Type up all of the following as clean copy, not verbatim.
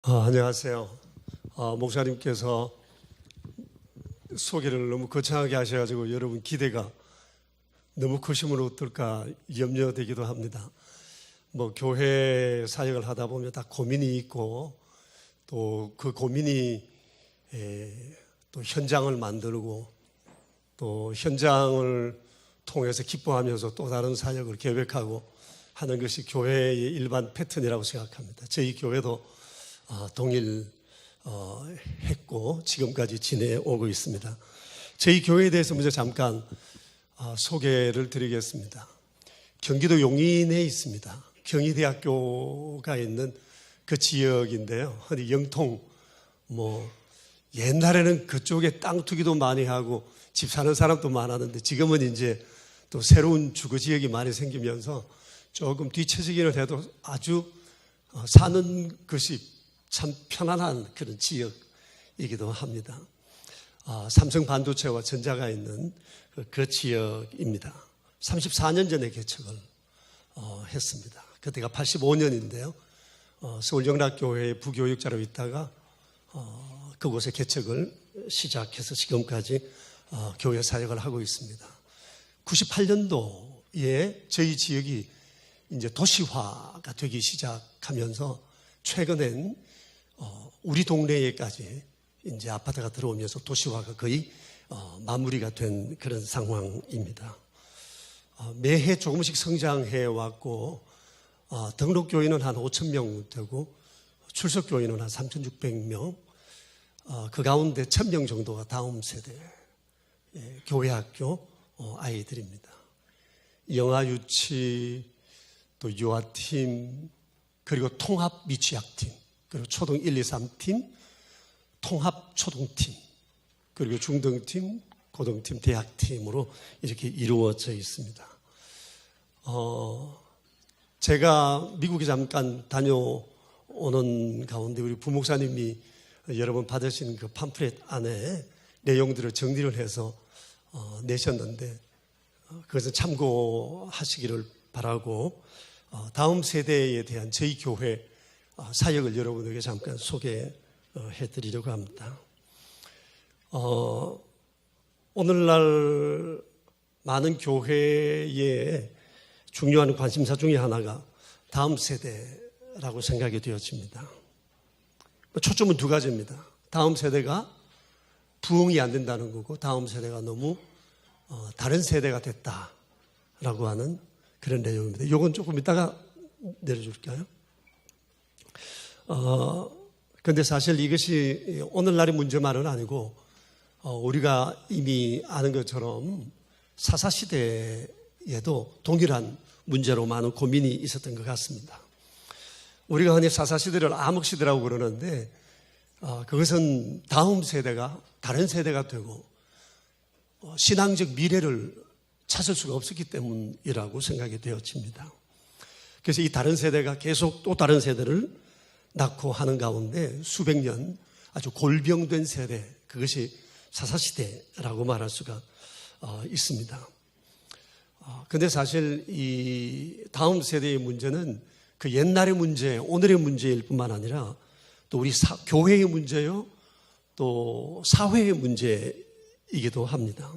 안녕하세요. 목사님께서 소개를 너무 거창하게 하셔가지고 여러분 기대가 너무 크시면 어떨까 염려되기도 합니다. 교회 사역을 하다 보면 다 고민이 있고 또 그 고민이 또 현장을 만들고 또 현장을 통해서 기뻐하면서 또 다른 사역을 계획하고 하는 것이 교회의 일반 패턴이라고 생각합니다. 저희 교회도 동일했고 지금까지 지내오고 있습니다. 저희 교회에 대해서 먼저 잠깐 소개를 드리겠습니다. 경기도 용인에 있습니다. 경희대학교가 있는 그 지역인데요. 흔히 영통 옛날에는 그쪽에 땅 투기도 많이 하고 집 사는 사람도 많았는데 지금은 이제 또 새로운 주거 지역이 많이 생기면서 조금 뒤처지기는 해도 아주 사는 것이 참 편안한 그런 지역이기도 합니다. 삼성 반도체와 전자가 있는 그 지역입니다. 34년 전에 개척을 했습니다. 그때가 85년인데요. 서울영락교회의 부교육자로 있다가 그곳에 개척을 시작해서 지금까지 교회 사역을 하고 있습니다. 98년도에 저희 지역이 이제 도시화가 되기 시작하면서 최근엔 우리 동네에까지 이제 아파트가 들어오면서 도시화가 거의 마무리가 된 그런 상황입니다. 매해 조금씩 성장해 왔고 등록교인은 한 5,000명 되고 출석교인은 한 3,600명, 그 가운데 1,000명 정도가 다음 세대 교회학교 아이들입니다. 영아유치, 또 유아팀, 그리고 통합 미취학팀, 그리고 초등 1, 2, 3팀, 통합 초등팀, 그리고 중등팀, 고등팀, 대학팀으로 이렇게 이루어져 있습니다. 제가 미국에 잠깐 다녀오는 가운데 우리 부목사님이 여러 번 받으신 그 팜플렛 안에 내용들을 정리를 해서 내셨는데 그것을 참고하시기를 바라고 다음 세대에 대한 저희 교회 사역을 여러분에게 잠깐 소개해 드리려고 합니다. 오늘날 많은 교회의 중요한 관심사 중에 하나가 다음 세대라고 생각이 되어집니다. 초점은 두 가지입니다. 다음 세대가 부흥이 안 된다는 거고 다음 세대가 너무 다른 세대가 됐다라고 하는 그런 내용입니다. 이건 조금 이따가 내려줄까요? 근데 사실 이것이 오늘날의 문제만은 아니고 우리가 이미 아는 것처럼 사사시대에도 동일한 문제로 많은 고민이 있었던 것 같습니다. 우리가 흔히 사사시대를 암흑시대라고 그러는데 그것은 다음 세대가 다른 세대가 되고 신앙적 미래를 찾을 수가 없었기 때문이라고 생각이 되어집니다. 그래서 이 다른 세대가 계속 또 다른 세대를 낳고 하는 가운데 수백 년 아주 골병된 세대, 그것이 사사시대라고 말할 수가 있습니다. 그런데 사실 이 다음 세대의 문제는 그 옛날의 문제, 오늘의 문제일 뿐만 아니라 또 우리 교회의 문제요, 또 사회의 문제이기도 합니다.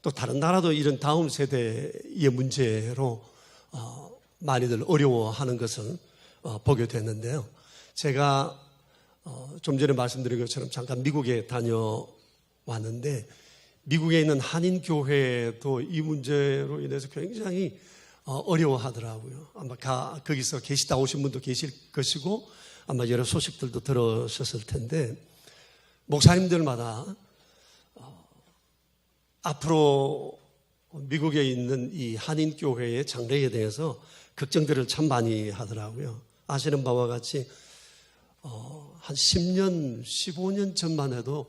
또 다른 나라도 이런 다음 세대의 문제로 많이들 어려워하는 것을 보게 됐는데요. 제가 좀 전에 말씀드린 것처럼 잠깐 미국에 다녀왔는데 미국에 있는 한인교회도 이 문제로 인해서 굉장히 어려워하더라고요. 아마 거기서 계시다 오신 분도 계실 것이고 아마 여러 소식들도 들으셨을 텐데 목사님들마다 앞으로 미국에 있는 이 한인교회의 장래에 대해서 걱정들을 참 많이 하더라고요. 아시는 바와 같이 한 10년, 15년 전만 해도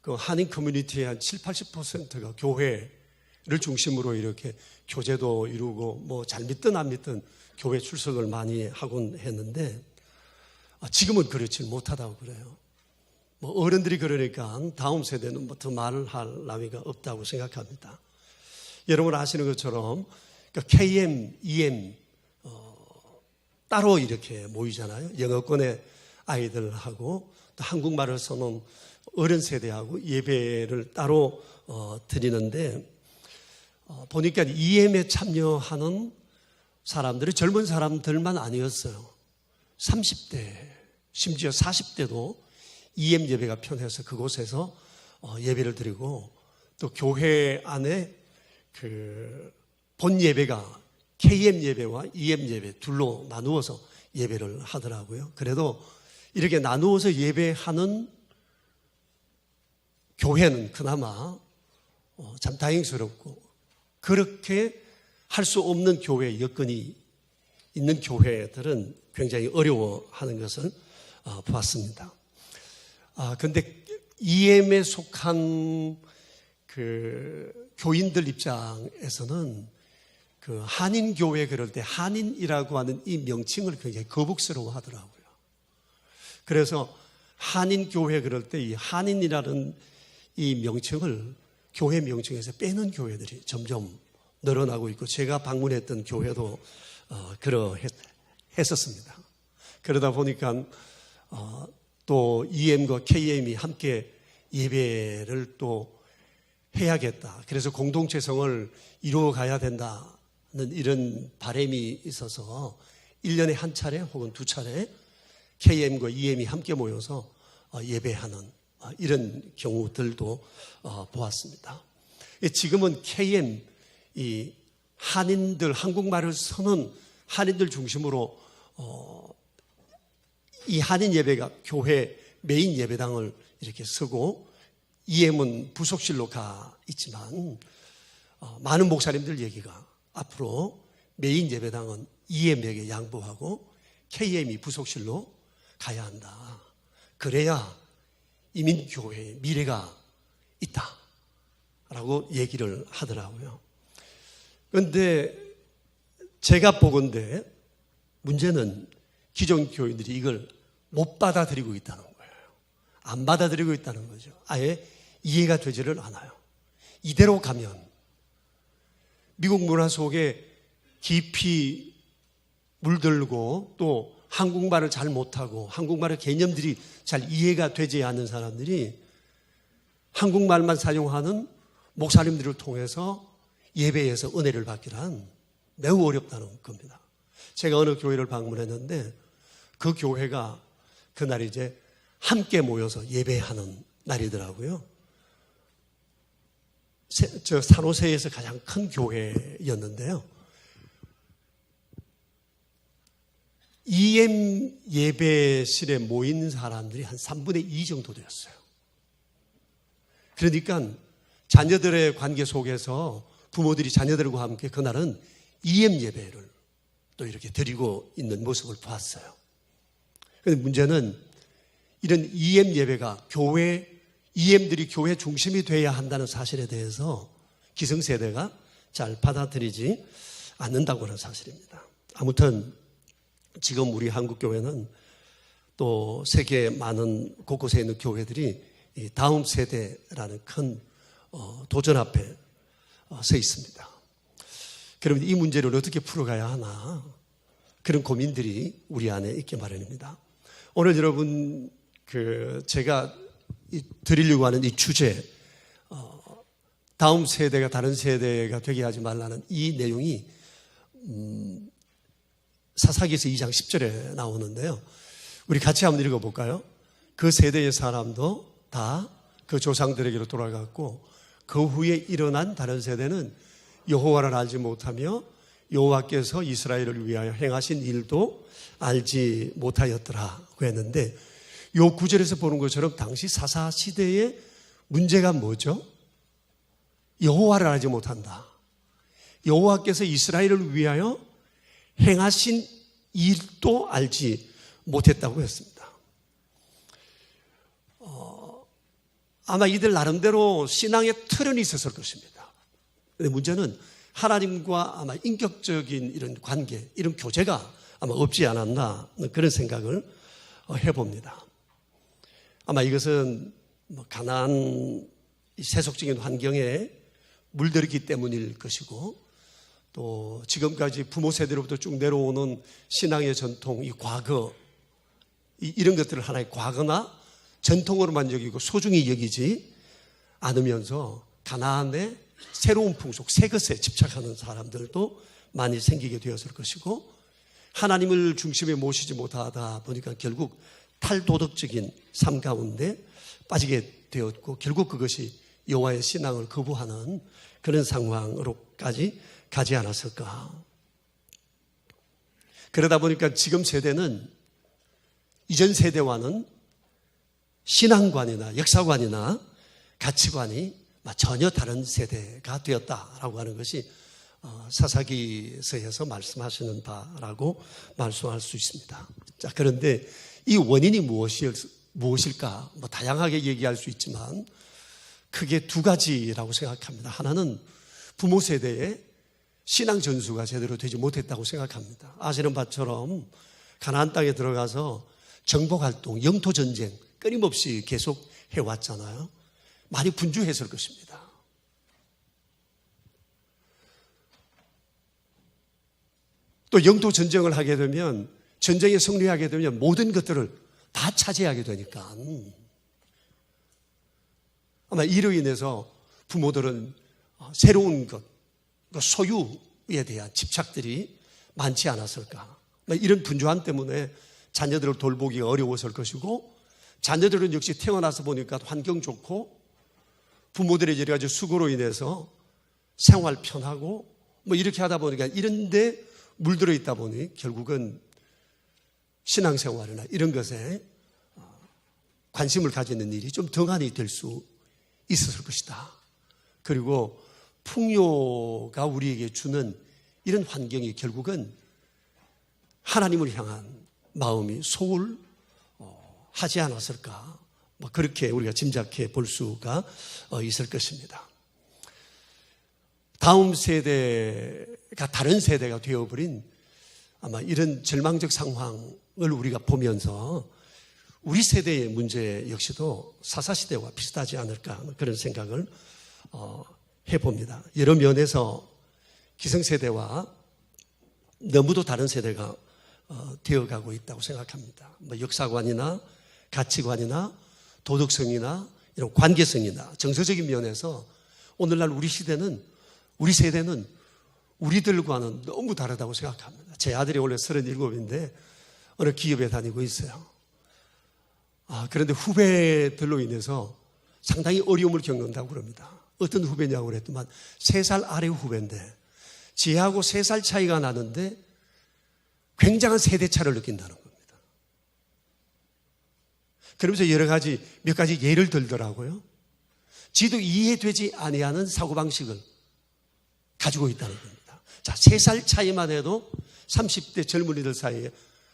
그 한인 커뮤니티의 한 7, 80%가 교회를 중심으로 이렇게 교제도 이루고 잘 믿든 안 믿든 교회 출석을 많이 하곤 했는데 지금은 그렇지 못하다고 그래요. 어른들이 그러니까 다음 세대는 더 말을 할 나위가 없다고 생각합니다. 여러분 아시는 것처럼 KM, EM 따로 이렇게 모이잖아요. 영어권에 아이들하고 또 한국말을 쓰는 어른 세대하고 예배를 따로 드리는데 보니까 EM에 참여하는 사람들이 젊은 사람들만 아니었어요. 30대 심지어 40대도 EM 예배가 편해서 그곳에서 예배를 드리고 또 교회 안에 그 본 예배가 KM 예배와 EM 예배 둘로 나누어서 예배를 하더라고요. 그래도 이렇게 나누어서 예배하는 교회는 그나마 참 다행스럽고 그렇게 할 수 없는 교회 여건이 있는 교회들은 굉장히 어려워하는 것을 보았습니다. 근데 EM에 속한 그 교인들 입장에서는 그 한인교회 그럴 때 한인이라고 하는 이 명칭을 굉장히 거북스러워 하더라고요. 그래서 한인교회 그럴 때 이 한인이라는 이 명칭을 교회 명칭에서 빼는 교회들이 점점 늘어나고 있고 제가 방문했던 교회도 그러했었습니다. 그러다 보니까 또 EM과 KM이 함께 예배를 또 해야겠다. 그래서 공동체성을 이루어 가야 된다는 이런 바람이 있어서 1년에 한 차례 혹은 두 차례 KM과 EM이 함께 모여서 예배하는 이런 경우들도 보았습니다. 지금은 KM, 이 한인들, 한국말을 쓰는 한인들 중심으로 이 한인 예배가 교회 메인 예배당을 이렇게 쓰고 EM은 부속실로 가 있지만 많은 목사님들 얘기가 앞으로 메인 예배당은 EM에게 양보하고 KM이 부속실로 가야 한다. 그래야 이민교회의 미래가 있다라고 얘기를 하더라고요. 그런데 제가 보건대 문제는 기존 교인들이 이걸 못 받아들이고 있다는 거예요. 안 받아들이고 있다는 거죠. 아예 이해가 되지를 않아요. 이대로 가면 미국 문화 속에 깊이 물들고 또 한국말을 잘 못하고 한국말의 개념들이 잘 이해가 되지 않는 사람들이 한국말만 사용하는 목사님들을 통해서 예배에서 은혜를 받기란 매우 어렵다는 겁니다. 제가 어느 교회를 방문했는데 그 교회가 그날 이제 함께 모여서 예배하는 날이더라고요. 저 산호세에서 가장 큰 교회였는데요. EM 예배실에 모인 사람들이 한 3분의 2 정도 되었어요. 그러니까 자녀들의 관계 속에서 부모들이 자녀들과 함께 그날은 EM 예배를 또 이렇게 드리고 있는 모습을 보았어요. 그런데 문제는 이런 EM 예배가 EM들이 교회 중심이 되어야 한다는 사실에 대해서 기성세대가 잘 받아들이지 않는다고 하는 사실입니다. 아무튼 지금 우리 한국교회는 또 세계 많은 곳곳에 있는 교회들이 다음 세대라는 큰 도전 앞에 서 있습니다. 그러면 이 문제를 어떻게 풀어가야 하나 그런 고민들이 우리 안에 있기 마련입니다. 오늘 여러분 제가 드리려고 하는 이 주제 다음 세대가 다른 세대가 되게 하지 말라는 이 내용이 사사기에서 2장 10절에 나오는데요. 우리 같이 한번 읽어볼까요? 그 세대의 사람도 다 그 조상들에게로 돌아갔고 그 후에 일어난 다른 세대는 여호와를 알지 못하며 여호와께서 이스라엘을 위하여 행하신 일도 알지 못하였더라고 했는데 이 구절에서 보는 것처럼 당시 사사시대의 문제가 뭐죠? 여호와를 알지 못한다. 여호와께서 이스라엘을 위하여 행하신 일도 알지 못했다고 했습니다. 아마 이들 나름대로 신앙의 틀은 있었을 것입니다. 그런데 문제는 하나님과 아마 인격적인 이런 관계, 이런 교제가 아마 없지 않았나 그런 생각을 해봅니다. 아마 이것은 가난한 세속적인 환경에 물들었기 때문일 것이고 또 지금까지 부모 세대로부터 쭉 내려오는 신앙의 전통, 이 과거 이런 것들을 하나의 과거나 전통으로만 여기고 소중히 여기지 않으면서 가나안의 새로운 풍속, 새 것에 집착하는 사람들도 많이 생기게 되었을 것이고, 하나님을 중심에 모시지 못하다 보니까 결국 탈도덕적인 삶 가운데 빠지게 되었고, 결국 그것이 여호와의 신앙을 거부하는 그런 상황으로까지 가지 않았을까. 그러다 보니까 지금 세대는 이전 세대와는 신앙관이나 역사관이나 가치관이 전혀 다른 세대가 되었다라고 하는 것이 사사기서에서 말씀하시는 바라고 말씀할 수 있습니다. 자, 그런데 이 원인이 무엇일까? 다양하게 얘기할 수 있지만 크게 두 가지라고 생각합니다. 하나는 부모 세대의 신앙 전수가 제대로 되지 못했다고 생각합니다. 아시는 바처럼 가나안 땅에 들어가서 정복활동, 영토전쟁 끊임없이 계속 해왔잖아요. 많이 분주했을 것입니다. 또 영토전쟁을 하게 되면, 전쟁에 승리하게 되면 모든 것들을 다 차지하게 되니까 아마 이로 인해서 부모들은 새로운 것, 소유에 대한 집착들이 많지 않았을까. 이런 분주함 때문에 자녀들을 돌보기가 어려웠을 것이고, 자녀들은 역시 태어나서 보니까 환경 좋고 부모들의 여러 가지 수고로 인해서 생활 편하고 이렇게 하다 보니까 이런데 물들어 있다 보니 결국은 신앙생활이나 이런 것에 관심을 가지는 일이 좀 덩한이 될 수 있었을 것이다. 그리고 풍요가 우리에게 주는 이런 환경이 결국은 하나님을 향한 마음이 소홀하지 않았을까. 그렇게 우리가 짐작해 볼 수가 있을 것입니다. 다음 세대가 다른 세대가 되어버린 아마 이런 절망적 상황을 우리가 보면서 우리 세대의 문제 역시도 사사시대와 비슷하지 않을까, 그런 생각을 해봅니다. 여러 면에서 기성세대와 너무도 다른 세대가 되어가고 있다고 생각합니다. 역사관이나 가치관이나 도덕성이나 이런 관계성이나 정서적인 면에서 오늘날 우리 세대는 우리들과는 너무 다르다고 생각합니다. 제 아들이 원래 37인데 어느 기업에 다니고 있어요. 그런데 후배들로 인해서 상당히 어려움을 겪는다고 그럽니다. 어떤 후배냐고 그랬더만 3살 아래 후배인데 지하고 3살 차이가 나는데 굉장한 세대차를 느낀다는 겁니다. 그러면서 몇 가지 예를 들더라고요. 지도 이해되지 아니하는 사고방식을 가지고 있다는 겁니다. 자, 3살 차이만 해도 30대 젊은이들 사이에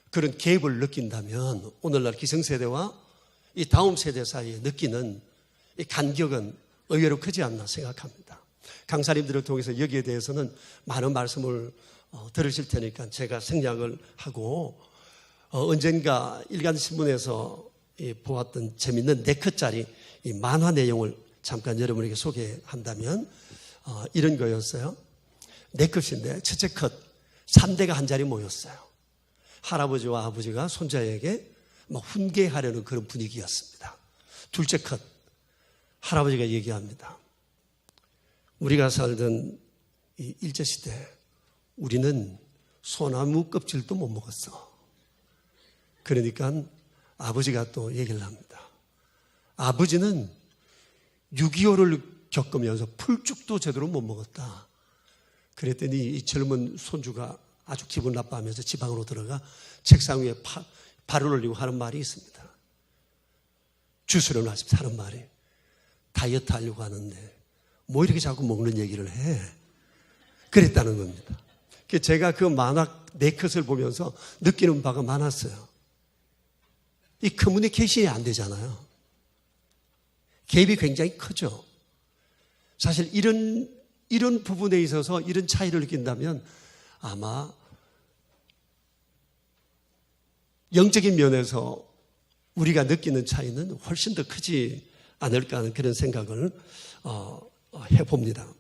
그런 갭을 느낀다면 오늘날 기성세대와 이 다음 세대 사이에 느끼는 이 간격은 의외로 크지 않나 생각합니다. 강사님들을 통해서 여기에 대해서는 많은 말씀을 들으실 테니까 제가 생략을 하고 언젠가 일간신문에서 보았던 재미있는 4컷짜리 이 만화 내용을 잠깐 여러분에게 소개한다면 이런 거였어요. 4컷인데 첫째 컷 3대가 한 자리 모였어요. 할아버지와 아버지가 손자에게 훈계하려는 그런 분위기였습니다. 둘째 컷 할아버지가 얘기합니다. 우리가 살던 이 일제시대 우리는 소나무 껍질도 못 먹었어. 그러니까 아버지가 또 얘기를 합니다. 아버지는 6.25를 겪으면서 풀죽도 제대로 못 먹었다. 그랬더니 이 젊은 손주가 아주 기분 나빠하면서 지방으로 들어가 책상 위에 발을 올리고 하는 말이 있습니다. 주스를 놔십시오 하는 말이. 다이어트 하려고 하는데 뭐 이렇게 자꾸 먹는 얘기를 해. 그랬다는 겁니다. 제가 그 만화 4컷을 보면서 느끼는 바가 많았어요. 이 커뮤니케이션이 안 되잖아요. 갭이 굉장히 크죠. 사실 이런 부분에 있어서 이런 차이를 느낀다면 아마 영적인 면에서 우리가 느끼는 차이는 훨씬 더 크지 않을까 하는 그런 생각을 해봅니다.